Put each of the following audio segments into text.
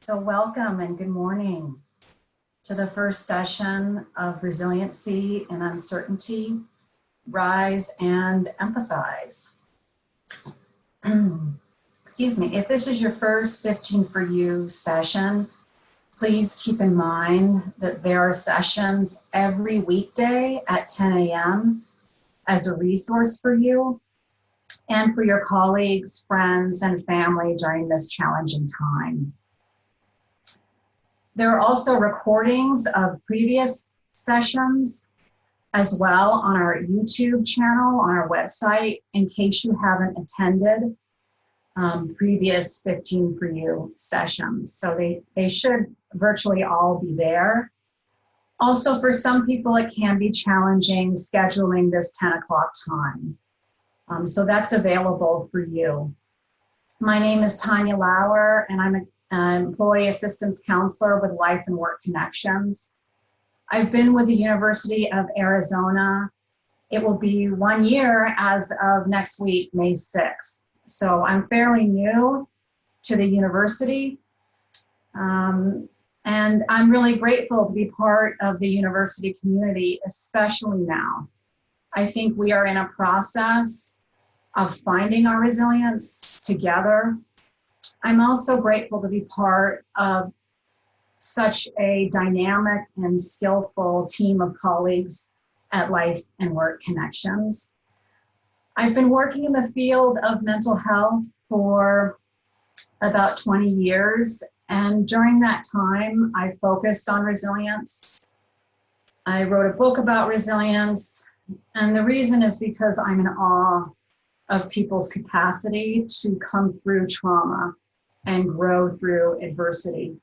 So welcome and good morning to the first session of Resiliency and Uncertainty, Rise and Empathize. Excuse me, if this is your first 15 for You session, please keep in mind that there are sessions every weekday at 10 a.m. as a resource for you and for your colleagues, friends, and family during this challenging time. There are also recordings of previous sessions as well on our YouTube channel, on our website, in case you haven't attended previous 15 for You sessions. So they should virtually all be there. Also, for some people, it can be challenging scheduling this 10 o'clock time. So that's available for you. My name is Tanya Lauer, and I'm an employee assistance counselor with Life and Work Connections. I've been with the University of Arizona. It will be 1 year as of next week, May 6th. So I'm fairly new to the university. And I'm really grateful to be part of the university community, especially now. I think we are in a process of finding our resilience together. I'm also grateful to be part of such a dynamic and skillful team of colleagues at Life and Work Connections. I've been working in the field of mental health for about 20 years, and during that time, I focused on resilience. I wrote a book about resilience, and the reason is because I'm in awe of people's capacity to come through trauma and grow through adversity.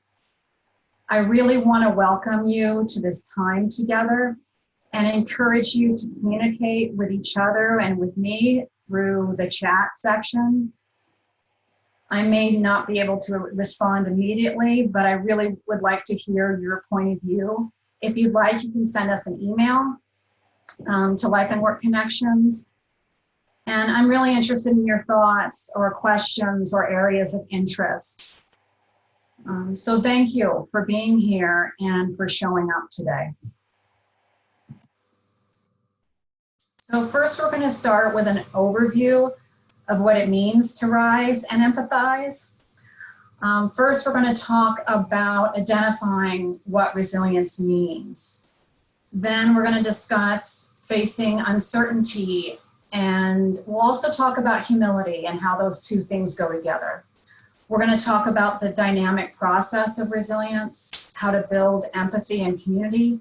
I really want to welcome you to this time together and encourage you to communicate with each other and with me through the chat section. I may not be able to respond immediately, but I really would like to hear your point of view. If you'd like, you can send us an email to Life and Work Connections. And I'm really interested in your thoughts or questions or areas of interest. So thank you for being here and for showing up today. So first, we're going to start with an overview of what it means to rise and empathize. First, we're going to talk about identifying what resilience means. Then we're going to discuss facing uncertainty, and we'll also talk about humility and how those two things go together. We're going to talk about the dynamic process of resilience, how to build empathy and community,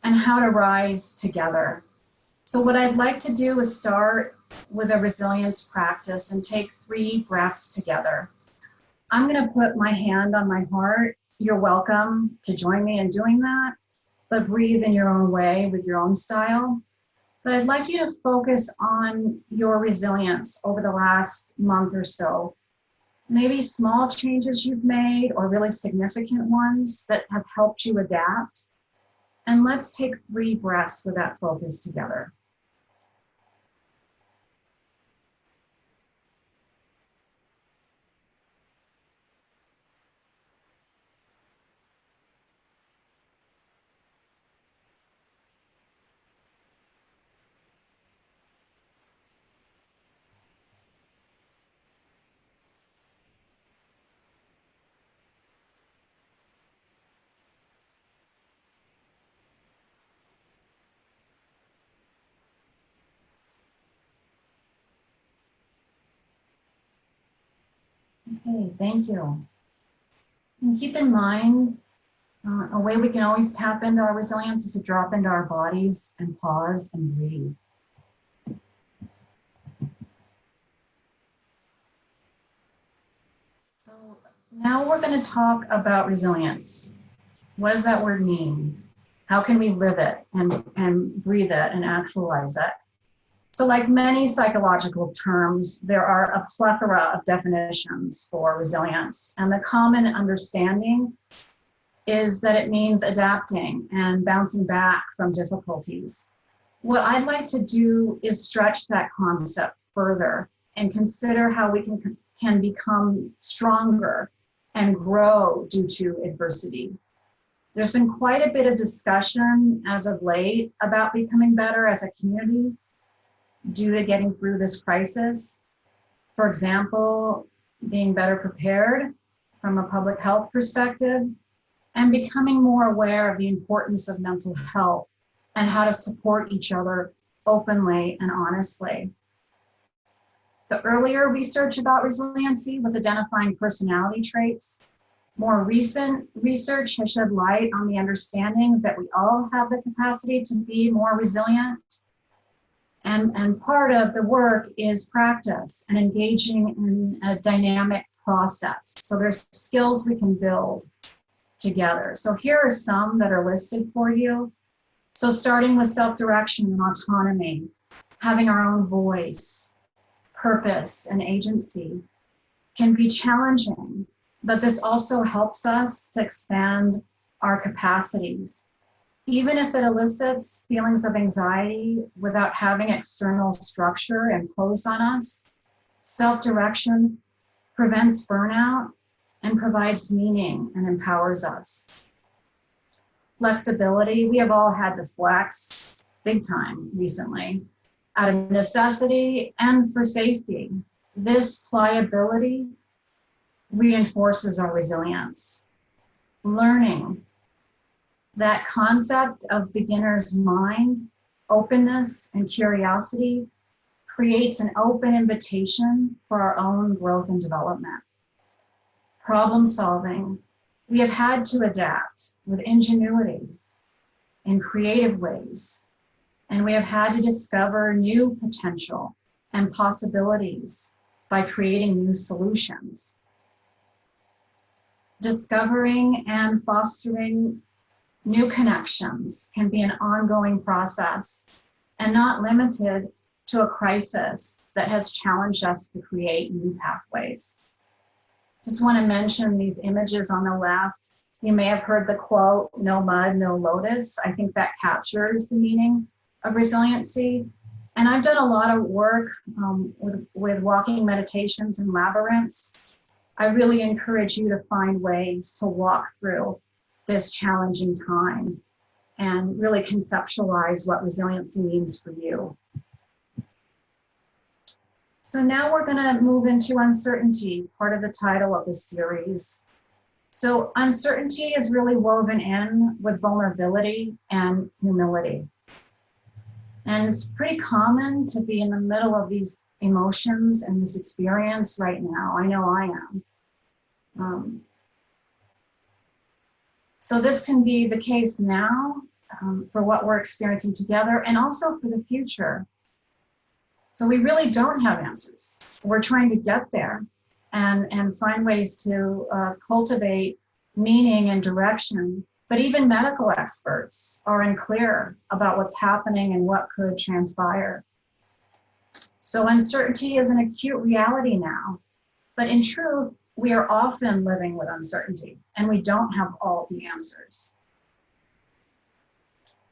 and how to rise together. So what I'd like to do is start with a resilience practice and take 3 breaths together. I'm going to put my hand on my heart. You're welcome to join me in doing that, but breathe in your own way with your own style. But I'd like you to focus on your resilience over the last month or so. Maybe small changes you've made or really significant ones that have helped you adapt. And let's take 3 breaths with that focus together. Okay, thank you. And keep in mind, a way we can always tap into our resilience is to drop into our bodies and pause and breathe. So now we're going to talk about resilience. What does that word mean? How can we live it and breathe it and actualize it? So like many psychological terms, there are a plethora of definitions for resilience. And the common understanding is that it means adapting and bouncing back from difficulties. What I'd like to do is stretch that concept further and consider how we can become stronger and grow due to adversity. There's been quite a bit of discussion as of late about becoming better as a community due to getting through this crisis. For example, being better prepared from a public health perspective and becoming more aware of the importance of mental health and how to support each other openly and honestly. The earlier research about resiliency was identifying personality traits. More recent research has shed light on the understanding that we all have the capacity to be more resilient. And part of the work is practice and engaging in a dynamic process. So there's skills we can build together. So here are some that are listed for you. So starting with self-direction and autonomy, having our own voice, purpose, and agency can be challenging, but this also helps us to expand our capacities. Even if it elicits feelings of anxiety without having external structure imposed on us, self-direction prevents burnout and provides meaning and empowers us. Flexibility, we have all had to flex big time recently, out of necessity and for safety. This pliability reinforces our resilience. Learning, that concept of beginner's mind, openness, and curiosity creates an open invitation for our own growth and development. Problem solving, we have had to adapt with ingenuity in creative ways, and we have had to discover new potential and possibilities by creating new solutions. Discovering and fostering new connections can be an ongoing process and not limited to a crisis that has challenged us to create new pathways. Just want to mention these images on the left. You may have heard the quote, "No mud, no lotus." I think that captures the meaning of resiliency. And I've done a lot of work with walking meditations and labyrinths. I really encourage you to find ways to walk through this challenging time and really conceptualize what resiliency means for you. So now we're going to move into uncertainty, part of the title of this series. So uncertainty is really woven in with vulnerability and humility. And it's pretty common to be in the middle of these emotions and this experience right now. I know I am. So this can be the case now for what we're experiencing together and also for the future. So we really don't have answers. We're trying to get there and find ways to cultivate meaning and direction. But even medical experts are unclear about what's happening and what could transpire. So uncertainty is an acute reality now. But in truth, we are often living with uncertainty and we don't have all the answers.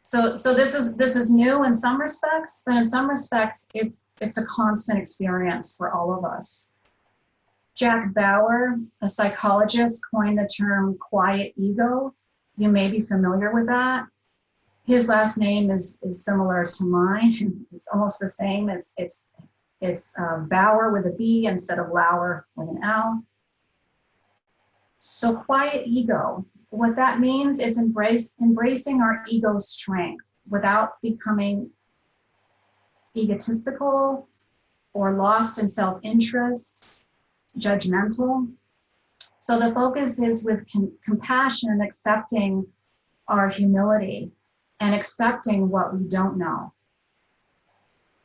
So this is new in some respects, but in some respects, it's a constant experience for all of us. Jack Bauer, a psychologist, coined the term quiet ego. You may be familiar with that. His last name is similar to mine. It's almost the same. It's Bauer with a B instead of Lauer with an L. So quiet ego, what that means is embracing our ego's strength without becoming egotistical or lost in self-interest, judgmental. So the focus is with compassion, accepting our humility and accepting what we don't know.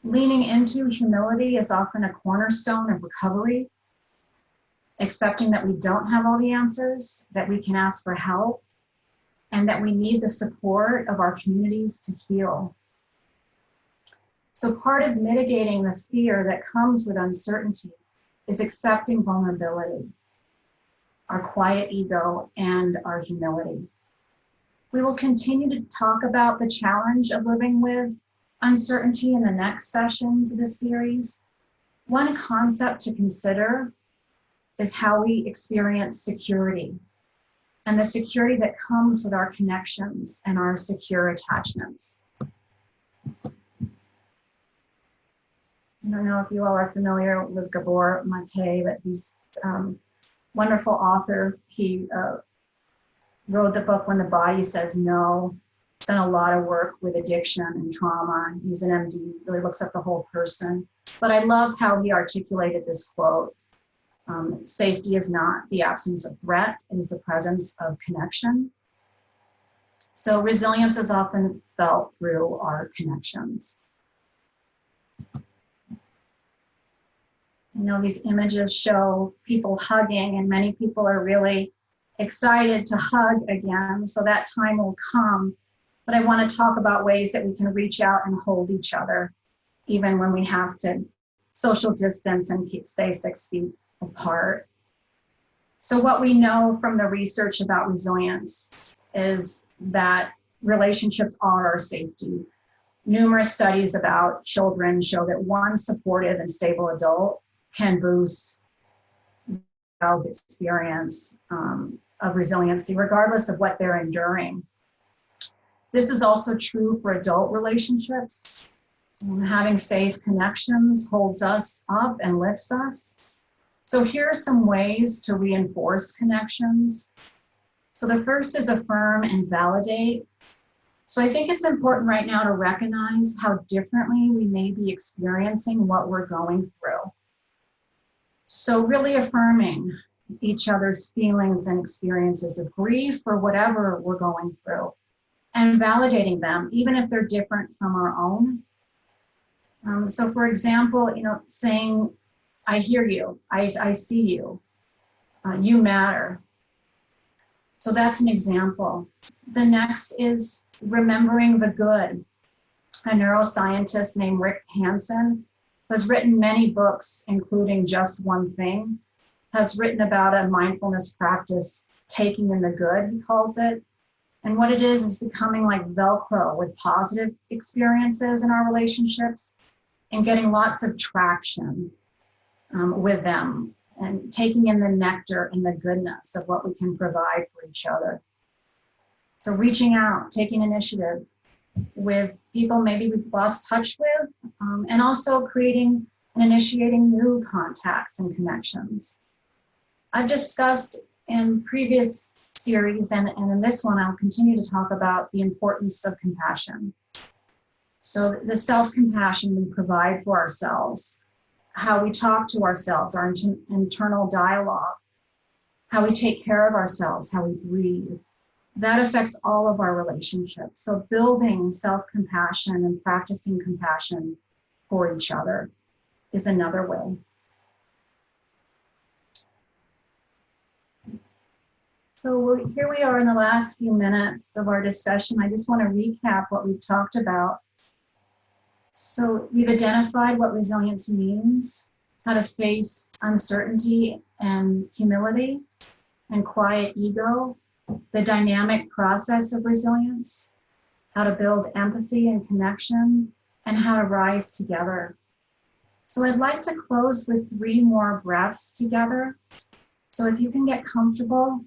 Leaning into humility is often a cornerstone of recovery, accepting that we don't have all the answers, that we can ask for help, and that we need the support of our communities to heal. So part of mitigating the fear that comes with uncertainty is accepting vulnerability, our quiet ego, and our humility. We will continue to talk about the challenge of living with uncertainty in the next sessions of this series. One concept to consider is how we experience security, and the security that comes with our connections and our secure attachments. I don't know if you all are familiar with Gabor Mate, but he's wonderful author. He wrote the book When the Body Says No. He's done a lot of work with addiction and trauma. He's an MD, really looks at the whole person. But I love how he articulated this quote. Safety is not the absence of threat, it is the presence of connection. So resilience is often felt through our connections. You know, these images show people hugging, and many people are really excited to hug again, so that time will come. But I want to talk about ways that we can reach out and hold each other, even when we have to social distance and stay 6 feet apart. So what we know from the research about resilience is that relationships are our safety. Numerous studies about children show that one supportive and stable adult can boost the child's experience of resiliency, regardless of what they're enduring. This is also true for adult relationships. Having safe connections holds us up and lifts us. So here are some ways to reinforce connections. So the first is affirm and validate. So I think it's important right now to recognize how differently we may be experiencing what we're going through. So really affirming each other's feelings and experiences of grief or whatever we're going through, and validating them, even if they're different from our own. So for example, you know, saying, I hear you, I see you, you matter. So that's an example. The next is remembering the good. A neuroscientist named Rick Hansen has written many books, including Just One Thing, has written about a mindfulness practice, taking in the good, he calls it. And what it is becoming like Velcro with positive experiences in our relationships and getting lots of traction with them, and taking in the nectar and the goodness of what we can provide for each other. So reaching out, taking initiative with people maybe we've lost touch with, and also creating and initiating new contacts and connections. I've discussed in previous series, and in this one, I'll continue to talk about the importance of compassion. So the self-compassion we provide for ourselves, how we talk to ourselves, our internal dialogue, how we take care of ourselves, how we breathe, that affects all of our relationships. So building self-compassion and practicing compassion for each other is another way. So here we are in the last few minutes of our discussion. I just want to recap what we've talked about. So we've identified what resilience means, how to face uncertainty and humility and quiet ego, the dynamic process of resilience, how to build empathy and connection, and how to rise together. So I'd like to close with 3 more breaths together. So if you can get comfortable,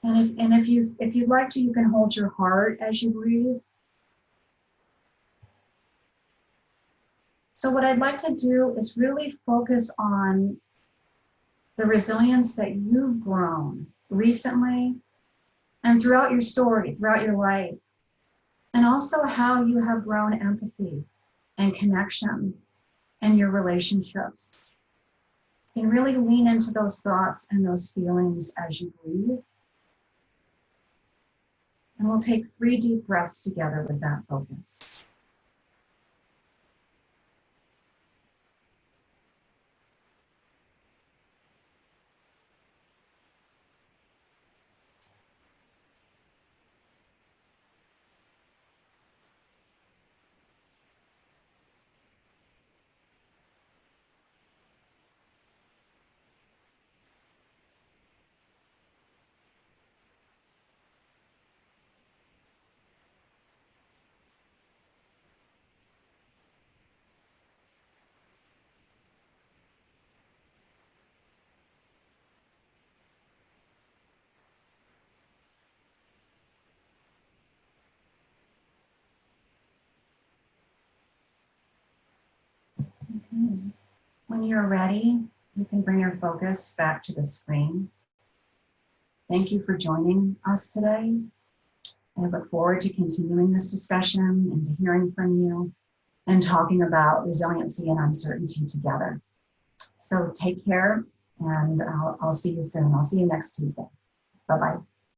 and if you'd like to, you can hold your heart as you breathe. So what I'd like to do is really focus on the resilience that you've grown recently and throughout your story, throughout your life, and also how you have grown empathy and connection in your relationships. You can really lean into those thoughts and those feelings as you breathe. And we'll take 3 deep breaths together with that focus. When you're ready, you can bring your focus back to the screen. Thank you for joining us today. I look forward to continuing this discussion and to hearing from you and talking about resiliency and uncertainty together. So take care, and I'll see you soon. I'll see you next Tuesday. Bye-bye.